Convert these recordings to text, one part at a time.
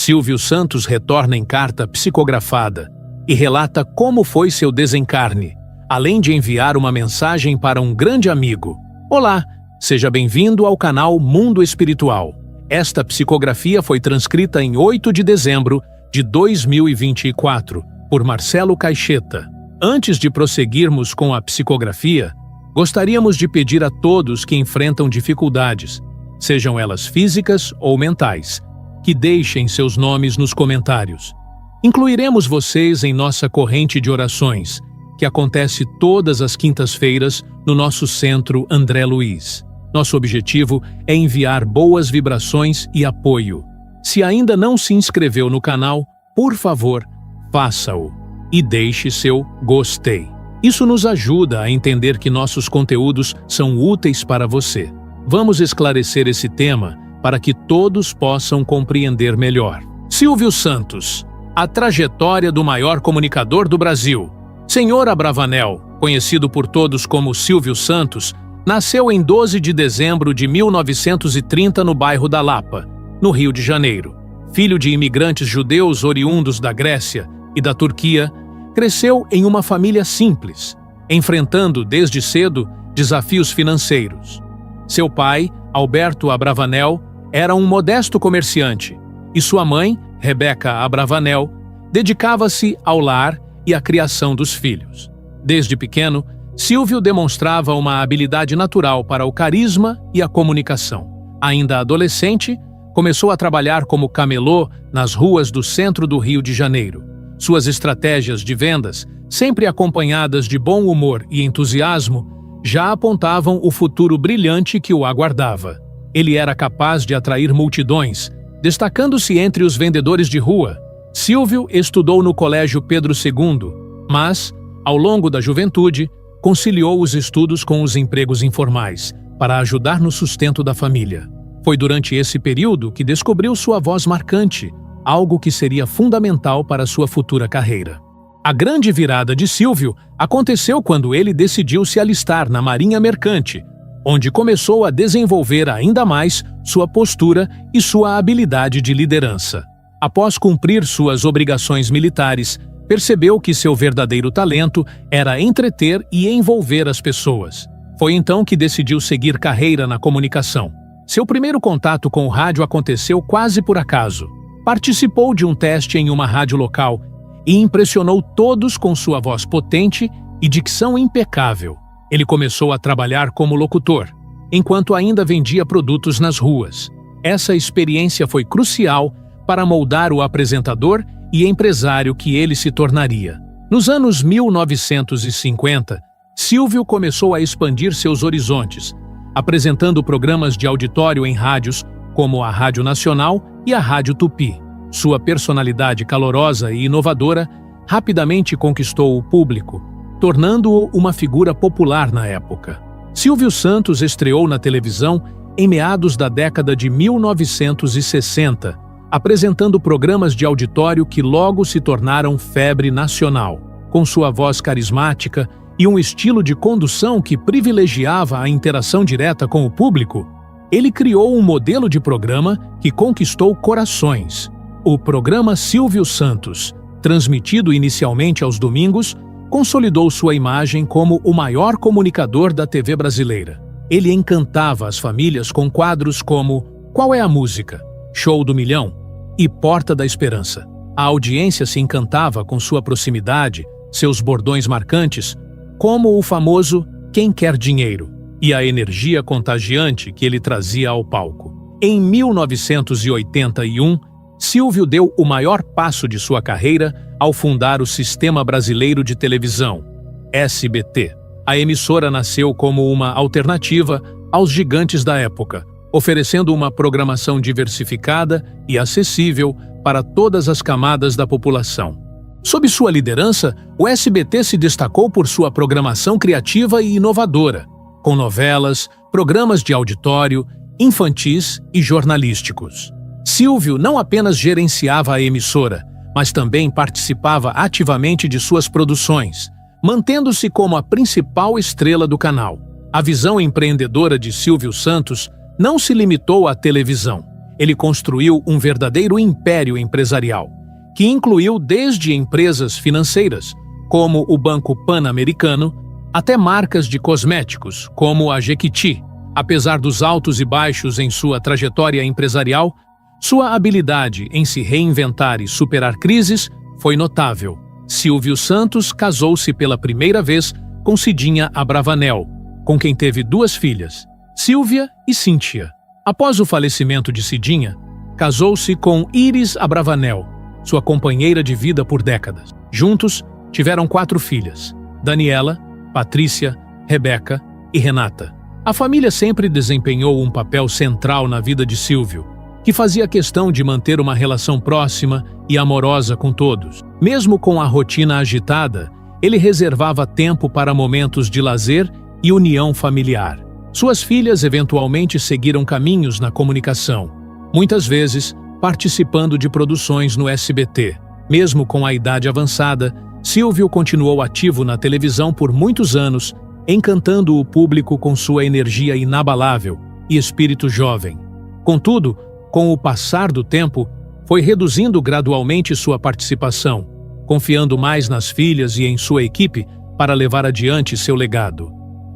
Silvio Santos retorna em carta psicografada e relata como foi seu desencarne, além de enviar uma mensagem para um grande amigo. Olá, seja bem-vindo ao canal Mundo Espiritual. Esta psicografia foi transcrita em 8 de dezembro de 2024, por Marcelo Caixeta. Antes de prosseguirmos com a psicografia, gostaríamos de pedir a todos que enfrentam dificuldades, sejam elas físicas ou mentais, que deixem seus nomes nos comentários. Incluiremos vocês em nossa corrente de orações, que acontece todas as quintas-feiras no nosso centro André Luiz. Nosso objetivo é enviar boas vibrações e apoio. Se ainda não se inscreveu no canal, por favor, faça-o e deixe seu gostei. Isso nos ajuda a entender que nossos conteúdos são úteis para você. Vamos esclarecer esse tema para que todos possam compreender melhor. Silvio Santos, a trajetória do maior comunicador do Brasil. Senhor Abravanel, conhecido por todos como Silvio Santos, nasceu em 12 de dezembro de 1930 no bairro da Lapa, no Rio de Janeiro. Filho de imigrantes judeus oriundos da Grécia e da Turquia, cresceu em uma família simples, enfrentando desde cedo desafios financeiros. Seu pai, Alberto Abravanel, era um modesto comerciante, e sua mãe, Rebeca Abravanel, dedicava-se ao lar e à criação dos filhos. Desde pequeno, Silvio demonstrava uma habilidade natural para o carisma e a comunicação. Ainda adolescente, começou a trabalhar como camelô nas ruas do centro do Rio de Janeiro. Suas estratégias de vendas, sempre acompanhadas de bom humor e entusiasmo, já apontavam o futuro brilhante que o aguardava. Ele era capaz de atrair multidões, destacando-se entre os vendedores de rua. Silvio estudou no Colégio Pedro II, mas, ao longo da juventude, conciliou os estudos com os empregos informais, para ajudar no sustento da família. Foi durante esse período que descobriu sua voz marcante, algo que seria fundamental para sua futura carreira. A grande virada de Silvio aconteceu quando ele decidiu se alistar na Marinha Mercante, onde começou a desenvolver ainda mais sua postura e sua habilidade de liderança. Após cumprir suas obrigações militares, percebeu que seu verdadeiro talento era entreter e envolver as pessoas. Foi então que decidiu seguir carreira na comunicação. Seu primeiro contato com o rádio aconteceu quase por acaso. Participou de um teste em uma rádio local e impressionou todos com sua voz potente e dicção impecável. Ele começou a trabalhar como locutor, enquanto ainda vendia produtos nas ruas. Essa experiência foi crucial para moldar o apresentador e empresário que ele se tornaria. Nos anos 1950, Silvio começou a expandir seus horizontes, apresentando programas de auditório em rádios como a Rádio Nacional e a Rádio Tupi. Sua personalidade calorosa e inovadora rapidamente conquistou o público, tornando-o uma figura popular na época. Silvio Santos estreou na televisão em meados da década de 1960, apresentando programas de auditório que logo se tornaram febre nacional. Com sua voz carismática e um estilo de condução que privilegiava a interação direta com o público, ele criou um modelo de programa que conquistou corações. O programa Silvio Santos, transmitido inicialmente aos domingos, consolidou sua imagem como o maior comunicador da TV brasileira. Ele encantava as famílias com quadros como Qual é a Música?, Show do Milhão e Porta da Esperança. A audiência se encantava com sua proximidade, seus bordões marcantes, como o famoso Quem Quer Dinheiro, e a energia contagiante que ele trazia ao palco. Em 1981, Silvio deu o maior passo de sua carreira ao fundar o Sistema Brasileiro de Televisão, SBT. A emissora nasceu como uma alternativa aos gigantes da época, oferecendo uma programação diversificada e acessível para todas as camadas da população. Sob sua liderança, o SBT se destacou por sua programação criativa e inovadora, com novelas, programas de auditório, infantis e jornalísticos. Silvio não apenas gerenciava a emissora, mas também participava ativamente de suas produções, mantendo-se como a principal estrela do canal. A visão empreendedora de Silvio Santos não se limitou à televisão. ele construiu um verdadeiro império empresarial, que incluiu desde empresas financeiras, como o Banco Pan-Americano, até marcas de cosméticos, como a Jequiti. Apesar dos altos e baixos em sua trajetória empresarial, sua habilidade em se reinventar e superar crises foi notável. Silvio Santos casou-se pela primeira vez com Cidinha Abravanel, com quem teve 2 filhas, Silvia e Cíntia. Após o falecimento de Cidinha, casou-se com Iris Abravanel, sua companheira de vida por décadas. Juntos, tiveram 4 filhas, Daniela, Patrícia, Rebeca e Renata. A família sempre desempenhou um papel central na vida de Silvio, que fazia questão de manter uma relação próxima e amorosa com todos. Mesmo com a rotina agitada, ele reservava tempo para momentos de lazer e união familiar. Suas filhas eventualmente seguiram caminhos na comunicação, muitas vezes participando de produções no SBT. Mesmo com a idade avançada, Silvio continuou ativo na televisão por muitos anos, encantando o público com sua energia inabalável e espírito jovem. Contudo, com o passar do tempo, foi reduzindo gradualmente sua participação, confiando mais nas filhas e em sua equipe para levar adiante seu legado.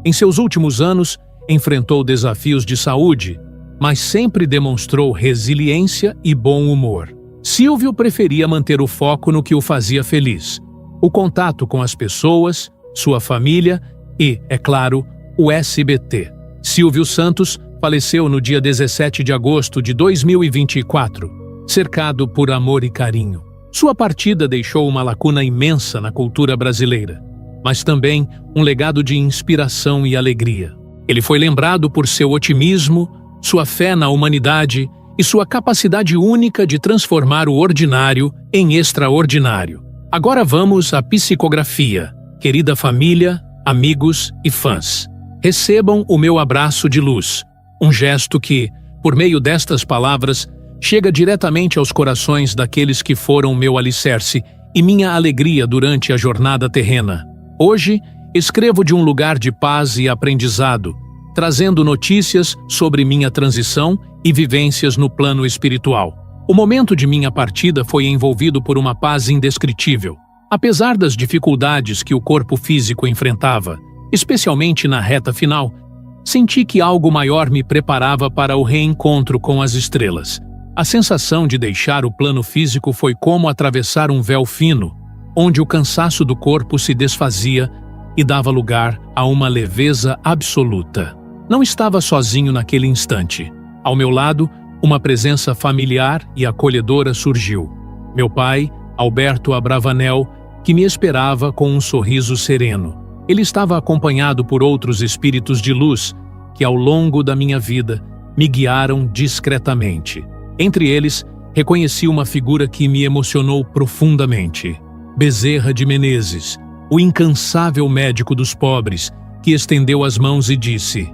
Em seus últimos anos, enfrentou desafios de saúde, mas sempre demonstrou resiliência e bom humor. Silvio preferia manter o foco no que o fazia feliz: o contato com as pessoas, sua família e, é claro, o SBT. Silvio Santos faleceu no dia 17 de agosto de 2024, cercado por amor e carinho. Sua partida deixou uma lacuna imensa na cultura brasileira, mas também um legado de inspiração e alegria. Ele foi lembrado por seu otimismo, sua fé na humanidade e sua capacidade única de transformar o ordinário em extraordinário. Agora vamos à psicografia. Querida família, amigos e fãs, recebam o meu abraço de luz, um gesto que, por meio destas palavras, chega diretamente aos corações daqueles que foram meu alicerce e minha alegria durante a jornada terrena. Hoje, escrevo de um lugar de paz e aprendizado, trazendo notícias sobre minha transição e vivências no plano espiritual. O momento de minha partida foi envolvido por uma paz indescritível. Apesar das dificuldades que o corpo físico enfrentava, especialmente na reta final, senti que algo maior me preparava para o reencontro com as estrelas. A sensação de deixar o plano físico foi como atravessar um véu fino, onde o cansaço do corpo se desfazia e dava lugar a uma leveza absoluta. Não estava sozinho naquele instante. Ao meu lado, uma presença familiar e acolhedora surgiu. Meu pai, Alberto Abravanel, que me esperava com um sorriso sereno. Ele estava acompanhado por outros espíritos de luz que, ao longo da minha vida, me guiaram discretamente. Entre eles, reconheci uma figura que me emocionou profundamente: Bezerra de Menezes, o incansável médico dos pobres, que estendeu as mãos e disse: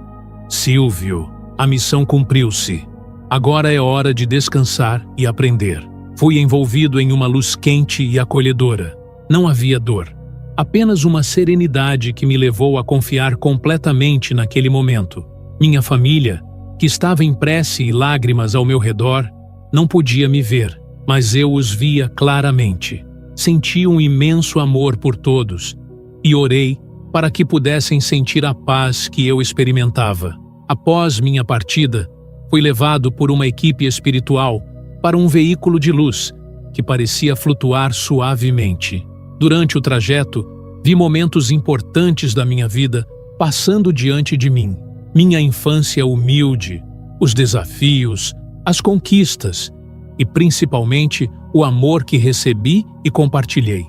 Silvio, a missão cumpriu-se. Agora é hora de descansar e aprender. Fui envolvido em uma luz quente e acolhedora. Não havia dor, apenas uma serenidade que me levou a confiar completamente naquele momento. Minha família, que estava em prece e lágrimas ao meu redor, não podia me ver, mas eu os via claramente. Senti um imenso amor por todos e orei para que pudessem sentir a paz que eu experimentava. Após minha partida, fui levado por uma equipe espiritual para um veículo de luz que parecia flutuar suavemente. Durante o trajeto, vi momentos importantes da minha vida passando diante de mim. Minha infância humilde, os desafios, as conquistas e, principalmente, o amor que recebi e compartilhei.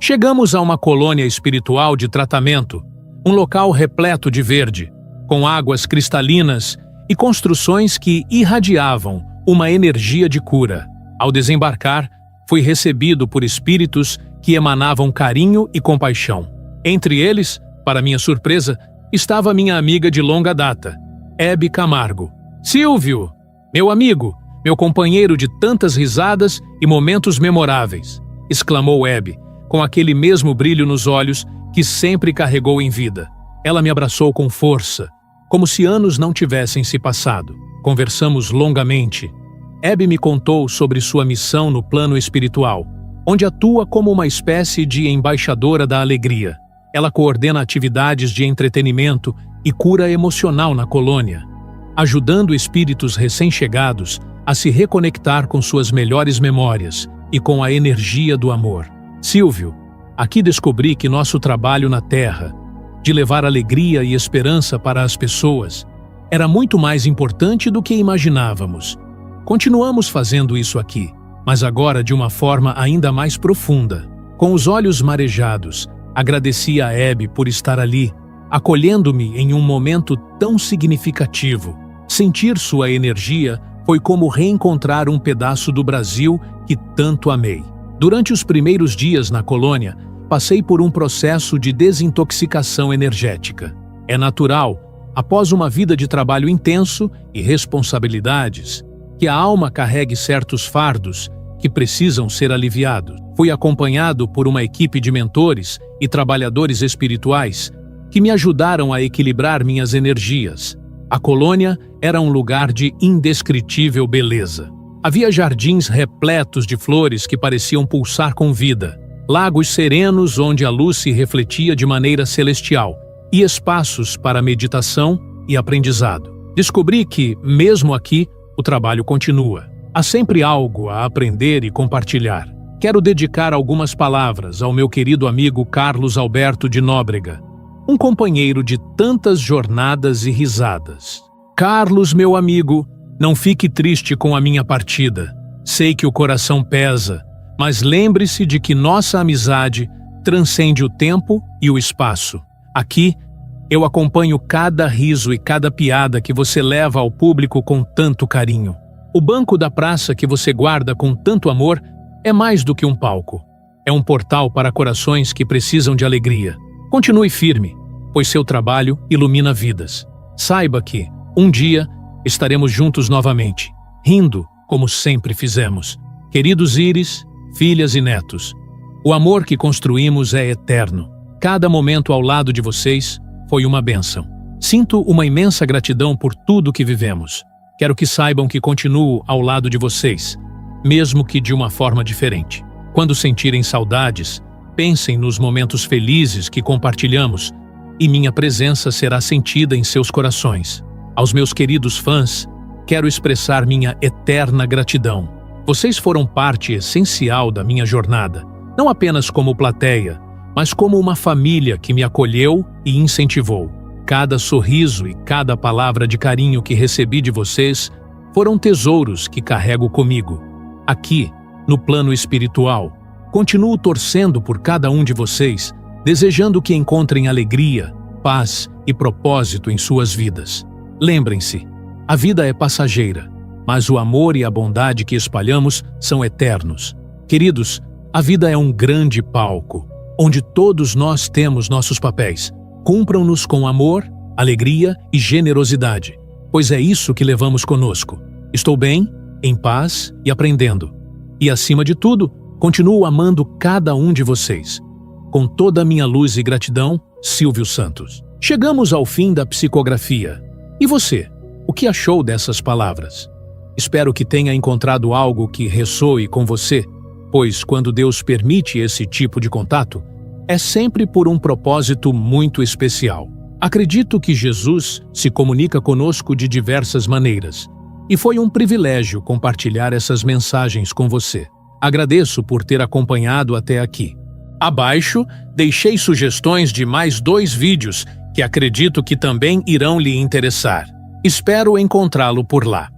Chegamos a uma colônia espiritual de tratamento, um local repleto de verde, com águas cristalinas e construções que irradiavam uma energia de cura. Ao desembarcar, fui recebido por espíritos que emanavam carinho e compaixão. Entre eles, para minha surpresa, estava minha amiga de longa data, Hebe Camargo. Silvio, meu amigo, meu companheiro de tantas risadas e momentos memoráveis, exclamou Hebe, com aquele mesmo brilho nos olhos que sempre carregou em vida. Ela me abraçou com força, como se anos não tivessem se passado. Conversamos longamente. Abby me contou sobre sua missão no plano espiritual, onde atua como uma espécie de embaixadora da alegria. Ela coordena atividades de entretenimento e cura emocional na colônia, ajudando espíritos recém-chegados a se reconectar com suas melhores memórias e com a energia do amor. Silvio, aqui descobri que nosso trabalho na Terra, de levar alegria e esperança para as pessoas, era muito mais importante do que imaginávamos. Continuamos fazendo isso aqui, mas agora de uma forma ainda mais profunda. Com os olhos marejados, agradeci a Abby por estar ali, acolhendo-me em um momento tão significativo. Sentir sua energia foi como reencontrar um pedaço do Brasil que tanto amei. Durante os primeiros dias na colônia, passei por um processo de desintoxicação energética. É natural, após uma vida de trabalho intenso e responsabilidades, que a alma carregue certos fardos que precisam ser aliviados. Fui acompanhado por uma equipe de mentores e trabalhadores espirituais que me ajudaram a equilibrar minhas energias. A colônia era um lugar de indescritível beleza. Havia jardins repletos de flores que pareciam pulsar com vida, lagos serenos onde a luz se refletia de maneira celestial e espaços para meditação e aprendizado. Descobri que, mesmo aqui, o trabalho continua. Há sempre algo a aprender e compartilhar. Quero dedicar algumas palavras ao meu querido amigo Carlos Alberto de Nóbrega, um companheiro de tantas jornadas e risadas. Carlos, meu amigo, não fique triste com a minha partida. Sei que o coração pesa, mas lembre-se de que nossa amizade transcende o tempo e o espaço. Aqui, eu acompanho cada riso e cada piada que você leva ao público com tanto carinho. O banco da praça que você guarda com tanto amor é mais do que um palco. É um portal para corações que precisam de alegria. Continue firme, pois seu trabalho ilumina vidas. Saiba que, um dia, estaremos juntos novamente, rindo como sempre fizemos. Queridos Íris, filhas e netos, o amor que construímos é eterno. Cada momento ao lado de vocês foi uma bênção. Sinto uma imensa gratidão por tudo que vivemos. Quero que saibam que continuo ao lado de vocês, mesmo que de uma forma diferente. Quando sentirem saudades, pensem nos momentos felizes que compartilhamos e minha presença será sentida em seus corações. Aos meus queridos fãs, quero expressar minha eterna gratidão. Vocês foram parte essencial da minha jornada, não apenas como plateia, mas como uma família que me acolheu e incentivou. Cada sorriso e cada palavra de carinho que recebi de vocês foram tesouros que carrego comigo. Aqui, no plano espiritual, continuo torcendo por cada um de vocês, desejando que encontrem alegria, paz e propósito em suas vidas. Lembrem-se, a vida é passageira, mas o amor e a bondade que espalhamos são eternos. Queridos, a vida é um grande palco, onde todos nós temos nossos papéis. Cumpram-nos com amor, alegria e generosidade, pois é isso que levamos conosco. Estou bem, em paz e aprendendo. E, acima de tudo, continuo amando cada um de vocês. Com toda a minha luz e gratidão, Silvio Santos. Chegamos ao fim da psicografia. E você, o que achou dessas palavras? Espero que tenha encontrado algo que ressoe com você, pois quando Deus permite esse tipo de contato, é sempre por um propósito muito especial. Acredito que Jesus se comunica conosco de diversas maneiras, e foi um privilégio compartilhar essas mensagens com você. Agradeço por ter acompanhado até aqui. Abaixo, deixei sugestões de mais 2 vídeos que acredito que também irão lhe interessar. Espero encontrá-lo por lá.